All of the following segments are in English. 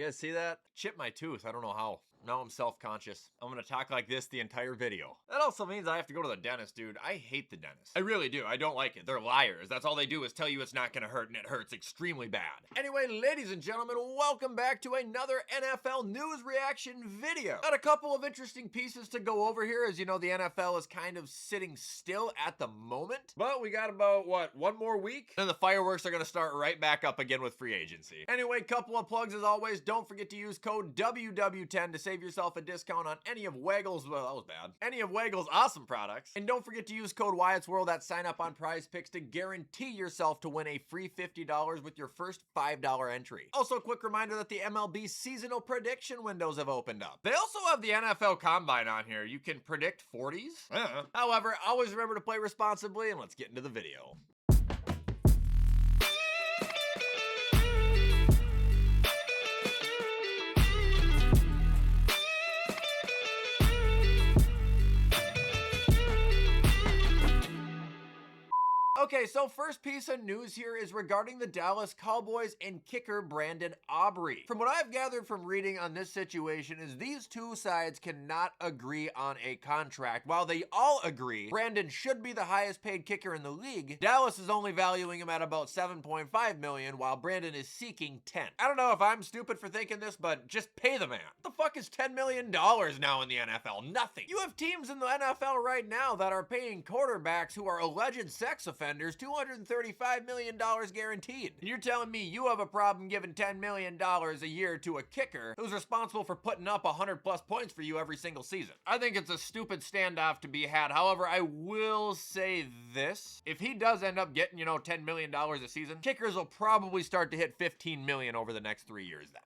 You guys see that? Chipped my tooth, I don't know how. Now I'm self-conscious. I'm gonna talk like this the entire video. That also means I have to go to the dentist, dude. I hate the dentist. I really do. I don't like it. They're liars. That's all they do is tell you it's not gonna hurt, and it hurts extremely bad. Anyway, ladies and gentlemen, welcome back to another NFL news reaction video. Got a couple of interesting pieces to go over here. As you know, the NFL is kind of sitting still at the moment. But we got about, what, one more week? Then the fireworks are gonna start right back up again with free agency. Anyway, couple of plugs as always. Don't forget to use code WW10 to save yourself a discount on any of Waggle's, well, that was bad, any of Waggle's awesome products. And don't forget to use code WyattzWorld at sign up on Prize Picks to guarantee yourself to win a free $50 with your first $5 entry. Also, a quick reminder that the MLB seasonal prediction windows have opened up. They also have the NFL Combine on here. You can predict 40s. However, always remember to play responsibly, and let's get into the video. Okay, so first piece of news here is regarding the Dallas Cowboys and kicker Brandon Aubrey. From what I've gathered from reading on this situation is these two sides cannot agree on a contract. While they all agree Brandon should be the highest paid kicker in the league, Dallas is only valuing him at about $7.5 million while Brandon is seeking 10. I don't know if I'm stupid for thinking this, but just pay the man. What the fuck is $10 million now in the NFL? Nothing. You have teams in the NFL right now that are paying quarterbacks who are alleged sex offenders $235 million guaranteed. And you're telling me you have a problem giving $10 million a year to a kicker who's responsible for putting up 100 plus points for you every single season. I think it's a stupid standoff to be had. However, I will say this. If he does end up getting, $10 million a season, kickers will probably start to hit $15 million over the next 3 years then.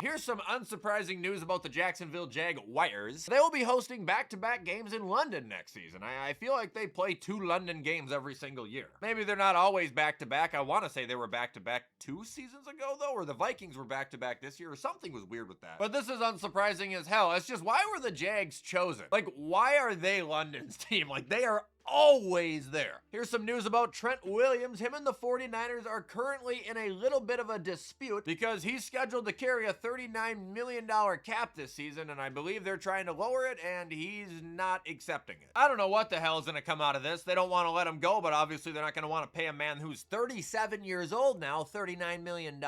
Here's some unsurprising news about the Jacksonville Jaguars. They will be hosting back-to-back games in London next season. I feel like they play 2 London games every single year. Maybe they're not always back-to-back. I want to say they were back-to-back 2 seasons ago, though, or the Vikings were back-to-back this year, or something was weird with that. But this is unsurprising as hell. It's just, why were the Jags chosen? Like, why are they London's team? Like, they are always there. Here's some news about Trent Williams. Him and the 49ers are currently in a little bit of a dispute because he's scheduled to carry a $39 million cap this season, and I believe they're trying to lower it, and he's not accepting it. I don't know what the hell is going to come out of this. They don't want to let him go, but obviously they're not going to want to pay a man who's 37 years old now $39 million.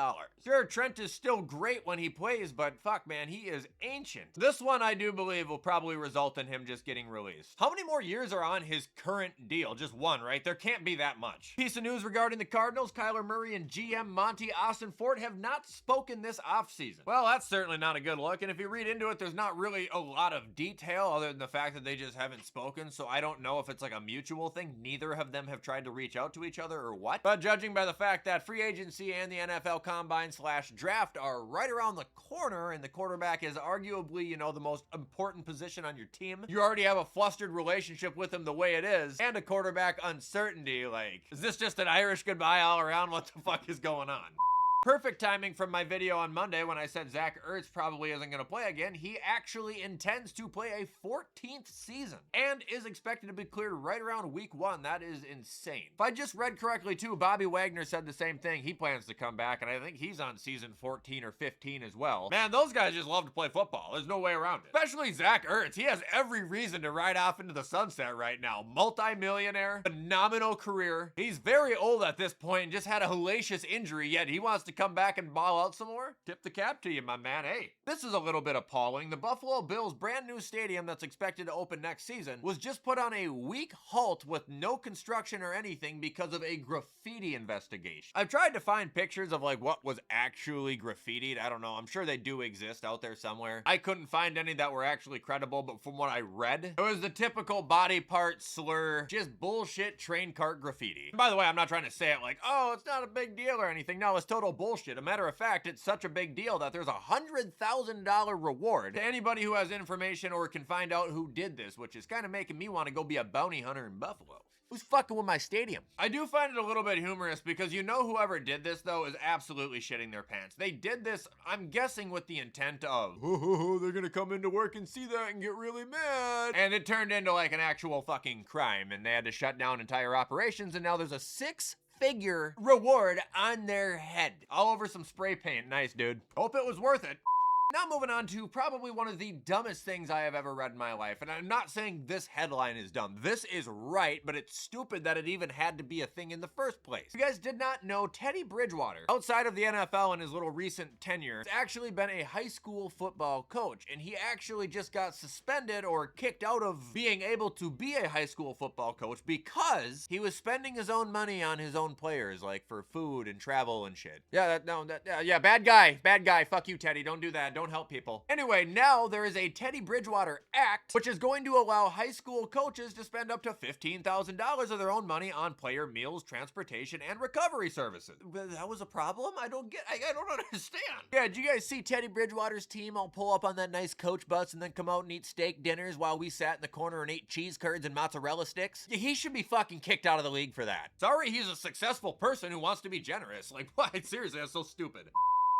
Sure, Trent is still great when he plays, but fuck, man, he is ancient. This one I do believe will probably result in him just getting released. How many more years are on his current deal? Just one, right? There can't be that much. Piece of news regarding the Cardinals. Kyler Murray and GM Monty Austin-Fort have not spoken this offseason. Well, that's certainly not a good look, and if you read into it, there's not really a lot of detail other than the fact that they just haven't spoken, so I don't know if it's like a mutual thing. Neither of them have tried to reach out to each other or what, but judging by the fact that free agency and the NFL Combine / draft are right around the corner, and the quarterback is arguably, the most important position on your team, you already have a flustered relationship with him the way it is, and a quarterback uncertainty. Like, is this just an Irish goodbye all around? What the fuck is going on? Perfect timing from my video on Monday when I said Zach Ertz probably isn't going to play again. He actually intends to play a 14th season and is expected to be cleared right around week 1. That is insane. If I just read correctly too, Bobby Wagner said the same thing. He plans to come back, and I think he's on season 14 or 15 as well. Man, those guys just love to play football. There's no way around it. Especially Zach Ertz. He has every reason to ride off into the sunset right now. Multi-millionaire, phenomenal career. He's very old at this point and just had a hellacious injury, yet he wants to come back and ball out some more? Tip the cap to you, my man. Hey, this is a little bit appalling. The Buffalo Bills' brand new stadium that's expected to open next season was just put on a week halt with no construction or anything because of a graffiti investigation. I've tried to find pictures of like what was actually graffitied. I don't know. I'm sure they do exist out there somewhere. I couldn't find any that were actually credible, but from what I read, it was the typical body part slur, just bullshit train cart graffiti. And by the way, I'm not trying to say it like, oh, it's not a big deal or anything. No, it's total bullshit. A matter of fact, it's such a big deal that there's a $100,000 reward to anybody who has information or can find out who did this, which is kind of making me want to go be a bounty hunter in Buffalo. Who's fucking with my stadium? I do find it a little bit humorous because whoever did this, though, is absolutely shitting their pants. They did this, I'm guessing, with the intent of, they're gonna come into work and see that and get really mad. And it turned into like an actual fucking crime, and they had to shut down entire operations, and now there's a $6 figure reward on their head. All over some spray paint. Nice, dude. Hope it was worth it. Now moving on to probably one of the dumbest things I have ever read in my life. And I'm not saying this headline is dumb. This is right, but it's stupid that it even had to be a thing in the first place. If you guys did not know, Teddy Bridgewater, outside of the NFL in his little recent tenure, has actually been a high school football coach. And he actually just got suspended or kicked out of being able to be a high school football coach because he was spending his own money on his own players, like for food and travel and shit. Yeah, bad guy. Fuck you, Teddy. Don't do that. Don't help people. Anyway, now there is a Teddy Bridgewater Act, which is going to allow high school coaches to spend up to $15,000 of their own money on player meals, transportation, and recovery services. That was a problem? I don't understand. Yeah, did you guys see Teddy Bridgewater's team all pull up on that nice coach bus and then come out and eat steak dinners while we sat in the corner and ate cheese curds and mozzarella sticks? Yeah, he should be fucking kicked out of the league for that. Sorry, he's a successful person who wants to be generous. Like, what? Seriously, that's so stupid.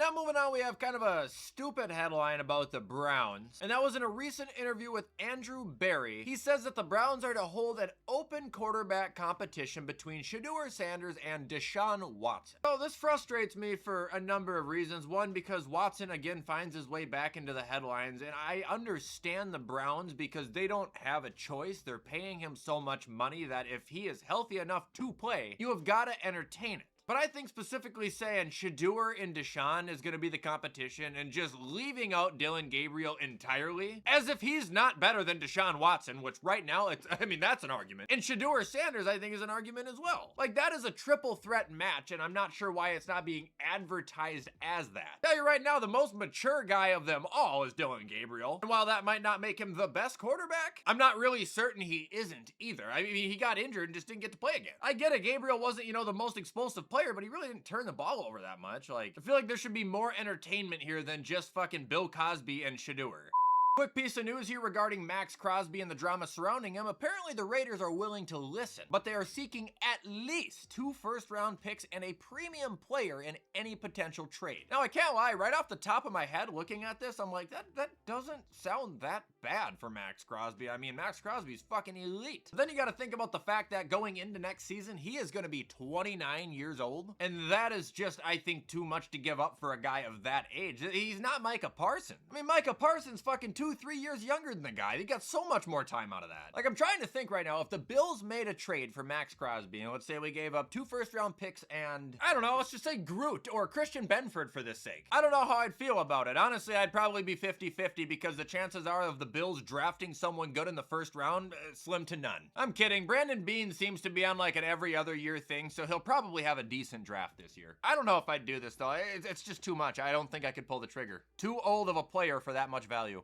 Now moving on, we have kind of a stupid headline about the Browns, and that was in a recent interview with Andrew Berry. He says that the Browns are to hold an open quarterback competition between Shedeur Sanders and Deshaun Watson. So this frustrates me for a number of reasons. One, because Watson again finds his way back into the headlines, and I understand the Browns because they don't have a choice. They're paying him so much money that if he is healthy enough to play, you have got to entertain it. But I think specifically saying Shedeur and Deshaun is going to be the competition and just leaving out Dillon Gabriel entirely, as if he's not better than Deshaun Watson, which right now, that's an argument. And Shedeur Sanders, I think, is an argument as well. Like, that is a triple threat match, and I'm not sure why it's not being advertised as that. Tell you right now, the most mature guy of them all is Dillon Gabriel. And while that might not make him the best quarterback, I'm not really certain he isn't either. I mean, he got injured and just didn't get to play again. I get it, Gabriel wasn't, the most explosive player, but he really didn't turn the ball over that much. Like, I feel like there should be more entertainment here than just fucking Bill Cosby and Shedeur. Quick piece of news here regarding Maxx Crosby and the drama surrounding him. Apparently the Raiders are willing to listen, but they are seeking at least 2 first-round picks and a premium player in any potential trade. Now, I can't lie, right off the top of my head looking at this, I'm like, that doesn't sound that bad for Maxx Crosby. I mean, Maxx Crosby's fucking elite. But then you got to think about the fact that going into next season, he is going to be 29 years old, and that is just, I think, too much to give up for a guy of that age. He's not Micah Parsons. I mean, Micah Parsons fucking 2-3 years younger than the guy. He got so much more time out of that. Like, I'm trying to think right now, if the Bills made a trade for Maxx Crosby, and let's say we gave up 2 first-round picks and, I don't know, let's just say Groot or Christian Benford for this sake. I don't know how I'd feel about it. Honestly, I'd probably be 50-50 because the chances are of the Bills drafting someone good in the first round, slim to none. I'm kidding. Brandon Beane seems to be on like an every other year thing, so he'll probably have a decent draft this year. I don't know if I'd do this though. It's just too much. I don't think I could pull the trigger. Too old of a player for that much value.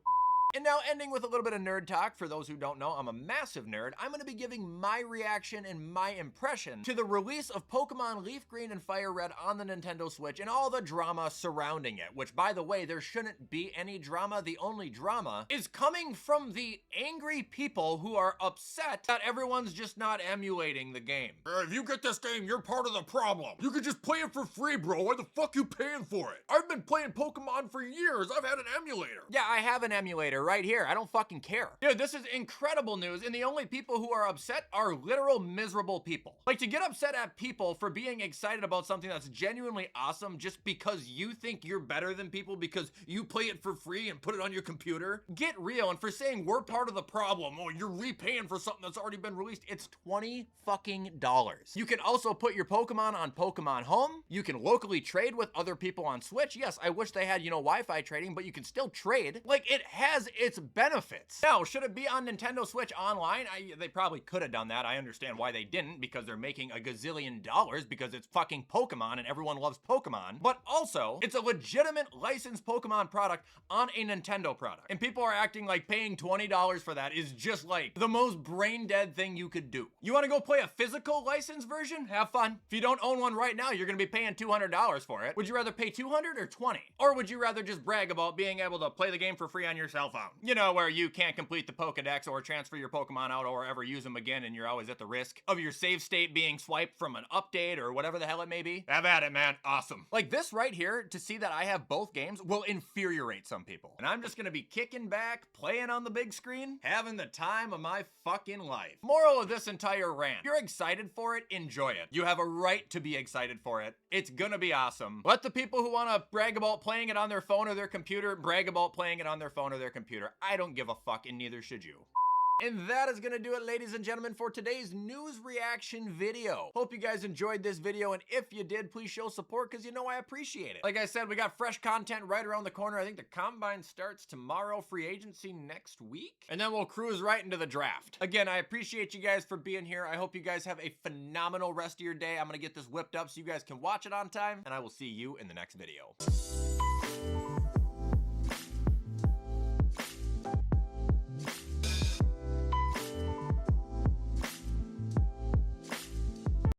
And now ending with a little bit of nerd talk. For those who don't know, I'm a massive nerd. I'm going to be giving my reaction and my impression to the release of Pokemon Leaf Green and Fire Red on the Nintendo Switch and all the drama surrounding it, which, by the way, there shouldn't be any drama. The only drama is coming from the angry people who are upset that everyone's just not emulating the game. If you get this game, you're part of the problem. You could just play it for free, bro. Why the fuck you paying for it? I've been playing Pokemon for years. I've had an emulator. Yeah, I have an emulator right here. I don't fucking care. Dude, this is incredible news, and the only people who are upset are literal miserable people. Like, to get upset at people for being excited about something that's genuinely awesome just because you think you're better than people because you play it for free and put it on your computer, get real. And for saying we're part of the problem, oh, you're repaying for something that's already been released, it's $20 fucking dollars. You can also put your Pokemon on Pokemon Home. You can locally trade with other people on Switch. Yes, I wish they had, Wi-Fi trading, but you can still trade. Like, it has its benefits. Now, should it be on Nintendo Switch Online? They probably could have done that. I understand why they didn't, because they're making a gazillion dollars because it's fucking Pokemon and everyone loves Pokemon. But also, it's a legitimate licensed Pokemon product on a Nintendo product. And people are acting like paying $20 for that is just like the most brain dead thing you could do. You want to go play a physical licensed version? Have fun. If you don't own one right now, you're going to be paying $200 for it. Would you rather pay $200 or $20? Or would you rather just brag about being able to play the game for free on your cell phone? slowdown. You know, where you can't complete the Pokedex or transfer your Pokemon out or ever use them again, and you're always at the risk of your save state being swiped from an update or whatever the hell it may be. Have at it, man. Awesome. Like this right here, to see that I have both games will infuriate some people. And I'm just gonna be kicking back, playing on the big screen, having the time of my fucking life. Moral of this entire rant: if you're excited for it, enjoy it. You have a right to be excited for it. It's gonna be awesome. Let the people who wanna brag about playing it on their phone or their computer brag about playing it on their phone or their computer. I don't give a fuck, and neither should you. And that is gonna do it, ladies and gentlemen, for today's news reaction video. Hope you guys enjoyed this video, and if you did, please show support, because you know I appreciate it. Like I said, we got fresh content right around the corner. I think the Combine starts tomorrow, free agency next week, and then we'll cruise right into the draft. Again, I appreciate you guys for being here. I hope you guys have a phenomenal rest of your day. I'm gonna get this whipped up so you guys can watch it on time, and I will see you in the next video.